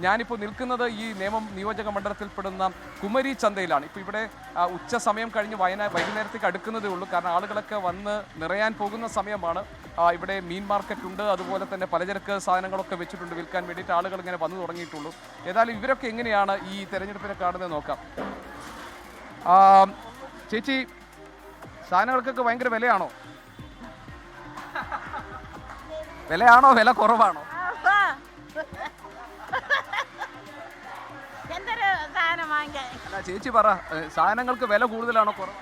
ഞാനിപ്പോൾ നിൽക്കുന്നത് ഈ നേമം നിയോജക മണ്ഡലത്തിൽപ്പെടുന്ന കുമരി ചന്തയിലാണ്. ഇപ്പോൾ ഇവിടെ ഉച്ച സമയം കഴിഞ്ഞ് വൈകുന്നേരത്തേക്ക് അടുക്കുന്നതേ ഉള്ളൂ. കാരണം ആളുകളൊക്കെ വന്ന് നിറയാൻ പോകുന്ന സമയമാണ്. ഇവിടെ മീൻ മാർക്കറ്റ് ഉണ്ട്, അതുപോലെ തന്നെ പലചരക്ക് സാധനങ്ങളൊക്കെ വെച്ചിട്ടുണ്ട് വിൽക്കാൻ വേണ്ടിയിട്ട്. ആളുകൾ ഇങ്ങനെ വന്നു തുടങ്ങിയിട്ടുള്ളൂ. ഏതായാലും ഇവരൊക്കെ എങ്ങനെയാണ് ഈ തെരഞ്ഞെടുപ്പിനെ കാണുന്നത് നോക്കാം. ചേച്ചി, സാധനങ്ങൾക്കൊക്കെ ഭയങ്കര വിലയാണോ? വിലയാണോ വില കുറവാണോ? അല്ല ചേച്ചി പറ, സാധനങ്ങൾക്ക് വില കൂടുതലാണോ കുറവ്?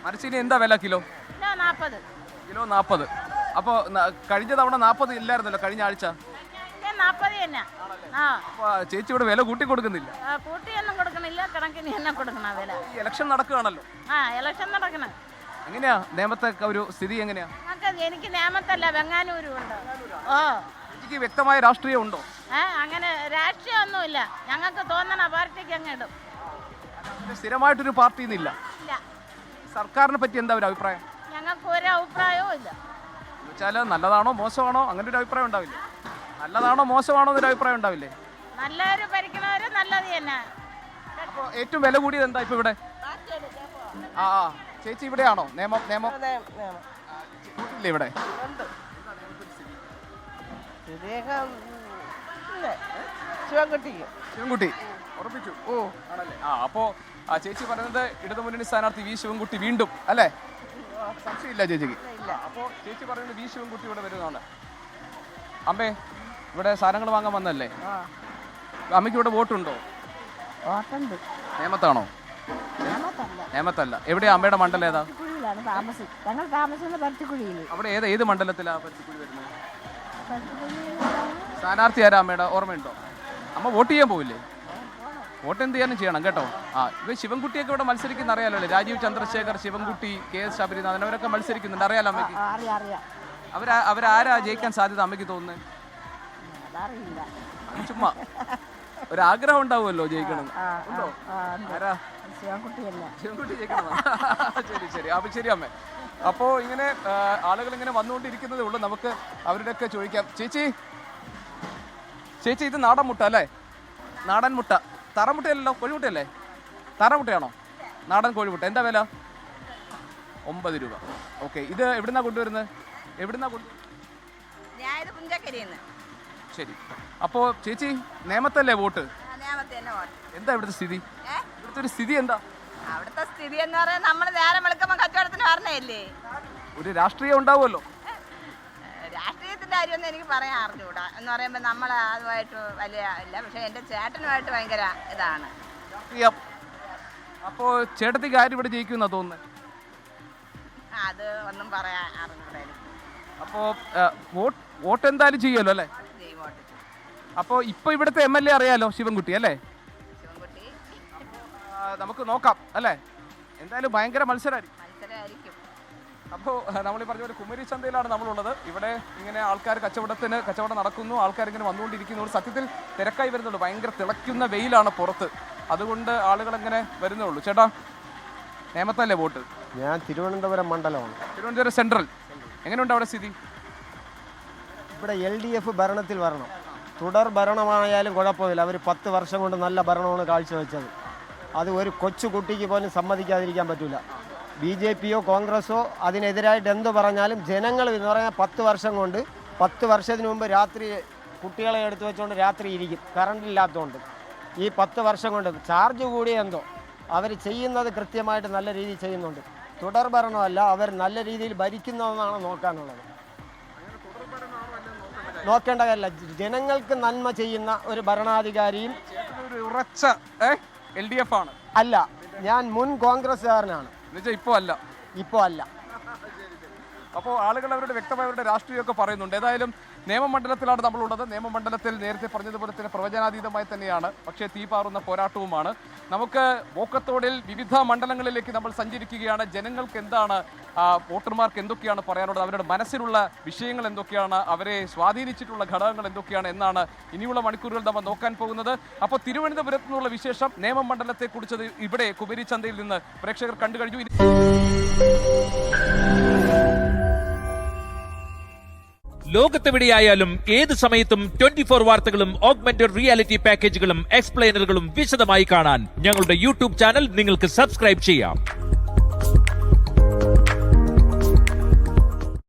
മരച്ചിനി എന്താ വില? കിലോ 40. അപ്പൊ കഴിഞ്ഞ തവണ 40 ഇല്ലായിരുന്നല്ലോ, കഴിഞ്ഞ ആഴ്ച. ചേച്ചി ഇവിടെ വില കൂട്ടി കൊടുക്കുന്നില്ല? ഇലക്ഷൻ നടക്കുകയാണല്ലോ. എങ്ങനെയാ നേമത്തെ ഒരു സ്ഥിതി? എങ്ങനെയാ? എനിക്ക് നേമത്തല്ല, വെങ്ങാനൂരും ഉണ്ട്. ചേച്ചിക്ക് വ്യക്തമായ രാഷ്ട്രീയം ഉണ്ടോ? അങ്ങനെ രാഷ്ട്രീയം ഒന്നുമില്ല, ഞങ്ങൾക്ക് തോന്നണ പാർട്ടിക്ക് അങ്ങ് ഇടും. സ്ഥിരമായിട്ടൊരു പാർട്ടി ഇല്ല. സർക്കാരിനെ പറ്റി എന്താ ഒരു അഭിപ്രായം? ഞങ്ങൾക്ക് ഒരു അഭിപ്രായവും ഇല്ല. വെച്ചാല് നല്ലതാണോ മോശമാണോ അങ്ങനെ ഒരു അഭിപ്രായം ഉണ്ടാവില്ല? നല്ലതാണോ മോശമാണോ എന്നൊരു അഭിപ്രായം ഉണ്ടാവില്ലേ? നല്ലവര് ഭരിക്കണവര് നല്ലത് തന്നെ. അപ്പൊ ഏറ്റവും വില കൂടിയത് എന്താ ഇപ്പൊ ഇവിടെ? ചേച്ചി ഇവിടെയാണോ? നേമം ഇവിടെ ശിവൻകുട്ടി ഉറപ്പിച്ചു. ആണല്ലേ? അപ്പോ ചേച്ചി പറയുന്നത് ഇടതുമുന്നണി സ്ഥാനാർത്ഥി വി ശിവൻകുട്ടി വീണ്ടും അല്ലേ? സംശയമില്ല ചേച്ചിക്ക്. അപ്പോ ചേച്ചി പറയുന്നത് വി ശിവൻകുട്ടി ഇവിടെ വരുന്നതാണ്. അമ്മേ, ഇവിടെ സാധനങ്ങൾ വാങ്ങാൻ വന്നല്ലേ? അമ്മയ്ക്ക് ഇവിടെ വോട്ടുണ്ടോ? നേമത്താണോ? നേമത്തല്ല. എവിടെയാ അമ്മയുടെ മണ്ഡലം? ഏതാ? അവിടെ ഏത് മണ്ഡലത്തിലാ പരുത്തിക്കുഴി വരുന്നത്? സ്ഥാനാർത്ഥി ആരാ അമ്മയുടെ? ഓർമ്മയുണ്ടോ? അമ്മ വോട്ട് ചെയ്യാൻ പോവില്ലേ? വോട്ട് എന്ത് ചെയ്യാനും ചെയ്യണം കേട്ടോ. ഇവ ശിവൻകുട്ടിയൊക്കെ ഇവിടെ മത്സരിക്കുന്ന അറിയാലോ അല്ലേ? രാജീവ് ചന്ദ്രശേഖർ, ശിവൻകുട്ടി, KS ശബരിനാഥൻ, അവരൊക്കെ മത്സരിക്കുന്നുണ്ട്. അറിയാലോ അമ്മയ്ക്ക്? അവരാരാ ജയിക്കാൻ സാധ്യത അമ്മയ്ക്ക് തോന്നുന്നത്? ചുമ്മാ ഒരാഗ്രഹം ഉണ്ടാവുമല്ലോ ജയിക്കണം. ശിവൻകുട്ടി ജയിക്കണം. ശരി. അപ്പൊ ശരി അമ്മേ. അപ്പോ ഇങ്ങനെ ആളുകൾ ഇങ്ങനെ വന്നുകൊണ്ടിരിക്കുന്നതേ ഉള്ളൂ. നമുക്ക് അവരുടെയൊക്കെ ചോദിക്കാം. ചേച്ചി, ഇത് നാടൻ മുട്ട അല്ലേ? നാടൻ മുട്ട. തറമുട്ടയല്ലോ, കോഴിമുട്ടയല്ലേ? തറമുട്ടയാണോ? നാടൻ കോഴിമുട്ട. എന്താ വില? 9 രൂപ. ഓക്കെ. ഇത് എവിടുന്നാ കൊണ്ടുവരുന്നത്? ശരി. അപ്പോ ചേച്ചി നേമത്തല്ലേ വോട്ട്? എന്താ ഇവിടുത്തെ സ്ഥിതി? ഇവിടുത്തെ ഒരു സ്ഥിതി എന്താ? അവിടുത്തെ സ്ഥിതി എന്ന് പറയാൻ നമ്മൾ നേരം വെളുക്കുമ്പോൾ കച്ചവടത്തിന് പറഞ്ഞല്ലേ. ഒരു രാഷ്ട്രീയം ഉണ്ടാവുമല്ലോ. രാഷ്ട്രീയത്തിന്റെ കാര്യമൊന്നും എനിക്ക് പറയാൻ അറിഞ്ഞുകൂടാ. എന്ന് പറയുമ്പോൾ നമ്മൾ അതുമായിട്ട് വലിയ ഇല്ല. പക്ഷെ എൻ്റെ ചേട്ടനുമായിട്ട് ഭയങ്കര ഇതാണ്. അപ്പോ ചേട്ടത്തിക്ക് ആരും ഇവിടെ ജയിക്കുമെന്നാ തോന്നുന്നത്? അത് ഒന്നും പറയാൻ അറിഞ്ഞൂടാ എനിക്ക്. അപ്പോ വോട്ട് എന്തായാലും ചെയ്യുമല്ലോ അല്ലേ? അപ്പോ ഇപ്പൊ ഇവിടുത്തെ MLA അറിയാലോ, ശിവൻകുട്ടി അല്ലേ? നമുക്ക് നോക്കാം അല്ലേ? എന്തായാലും ഭയങ്കര മത്സരമായിരിക്കും. അപ്പോൾ നമ്മൾ ഈ പറഞ്ഞ പോലെ കുമരി ചന്തയിലാണ് നമ്മളുള്ളത്. ഇവിടെ ഇങ്ങനെ ആൾക്കാർ കച്ചവടം നടക്കുന്നു. ആൾക്കാർ ഇങ്ങനെ വന്നുകൊണ്ടിരിക്കുന്നു. സത്യത്തിൽ തിരക്കായി വരുന്നുള്ളൂ. ഭയങ്കര തിളയ്ക്കുന്ന വെയിലാണ് പുറത്ത്. അതുകൊണ്ട് ആളുകൾ എങ്ങനെ വരുന്നേ ഉള്ളൂ. ചേട്ടാ, നേമത്തല്ലേ വോട്ട്? ഞാൻ തിരുവനന്തപുരം മണ്ഡലമാണ്. തിരുവനന്തപുരം സെൻട്രൽ. എങ്ങനെയുണ്ട് അവിടെ സ്ഥിതി? ഇവിടെ LDF ഭരണത്തിൽ വരണം. തുടർ ഭരണമായാലും കുഴപ്പമില്ല. അവർ 10 വർഷം കൊണ്ട് നല്ല ഭരണമാണ് കാഴ്ചവെച്ചത്. അത് ഒരു കൊച്ചു കുട്ടിക്ക് പോലും സമ്മതിക്കാതിരിക്കാൻ പറ്റില്ല. BJPയോ കോൺഗ്രസോ അതിനെതിരായിട്ട് എന്ത് പറഞ്ഞാലും ജനങ്ങൾ എന്ന് പറഞ്ഞാൽ 10 വർഷം കൊണ്ട് 10 വർഷത്തിന് മുമ്പ് രാത്രി കുട്ടികളെ എടുത്തു വെച്ചുകൊണ്ട് രാത്രി ഇരിക്കും, കറണ്ട് ഇല്ലാത്തതുകൊണ്ട്. ഈ 10 വർഷം കൊണ്ട് ചാർജ് കൂടിയെന്തോ അവർ ചെയ്യുന്നത് കൃത്യമായിട്ട് നല്ല രീതിയിൽ ചെയ്യുന്നുണ്ട്. തുടർ ഭരണമല്ല, അവർ നല്ല രീതിയിൽ ഭരിക്കുന്നതെന്നാണ് നോക്കാനുള്ളത്. നോക്കേണ്ട കാര്യമില്ല. ജനങ്ങൾക്ക് നന്മ ചെയ്യുന്ന ഒരു ഭരണാധികാരിയും ഉറച്ച LDF ആണ്. അല്ല, ഞാൻ മുൻ കോൺഗ്രസ്സുകാരനാണ്. ഇപ്പോൾ അല്ല. അപ്പോൾ ആളുകൾ അവരുടെ വ്യക്തമായവരുടെ രാഷ്ട്രീയമൊക്കെ പറയുന്നുണ്ട്. ഏതായാലും നിയമമണ്ഡലത്തിലാണ് നമ്മളുള്ളത്. നിയമമണ്ഡലത്തിൽ നേരത്തെ പറഞ്ഞതുപോലെ തന്നെ പ്രവചനാതീതമായി തന്നെയാണ്, പക്ഷേ തീപാറുന്ന പോരാട്ടവുമാണ്. നമുക്ക് വോക്കത്തോടിൽ വിവിധ മണ്ഡലങ്ങളിലേക്ക് നമ്മൾ സഞ്ചരിക്കുകയാണ്. ജനങ്ങൾക്ക് എന്താണ്, വോട്ടർമാർക്ക് എന്തൊക്കെയാണ് പറയാനുള്ളത്, അവരുടെ മനസ്സിലുള്ള വിഷയങ്ങൾ എന്തൊക്കെയാണ്, അവരെ സ്വാധീനിച്ചിട്ടുള്ള ഘടകങ്ങൾ എന്തൊക്കെയാണ് എന്നാണ് ഇനിയുള്ള മണിക്കൂറുകൾ നമ്മൾ നോക്കാൻ പോകുന്നത്. അപ്പോൾ തിരുവനന്തപുരത്ത് നിന്നുള്ള വിശേഷം നിയമമണ്ഡലത്തെക്കുറിച്ചത് ഇവിടെ കുമരി ചന്തയിൽ നിന്ന് പ്രേക്ഷകർ കണ്ടു കഴിഞ്ഞു. ലോകത്തെവിടെയായാലും ഏത് സമയത്തും 24 വാർത്തകളും ഓഗ്മെന്റഡ് റിയാലിറ്റി പാക്കേജുകളും എക്സ്പ്ലെയിനറുകളും വിശദമായി കാണാൻ ഞങ്ങളുടെ യൂട്യൂബ് ചാനൽ നിങ്ങൾക്ക് സബ്സ്ക്രൈബ് ചെയ്യാം.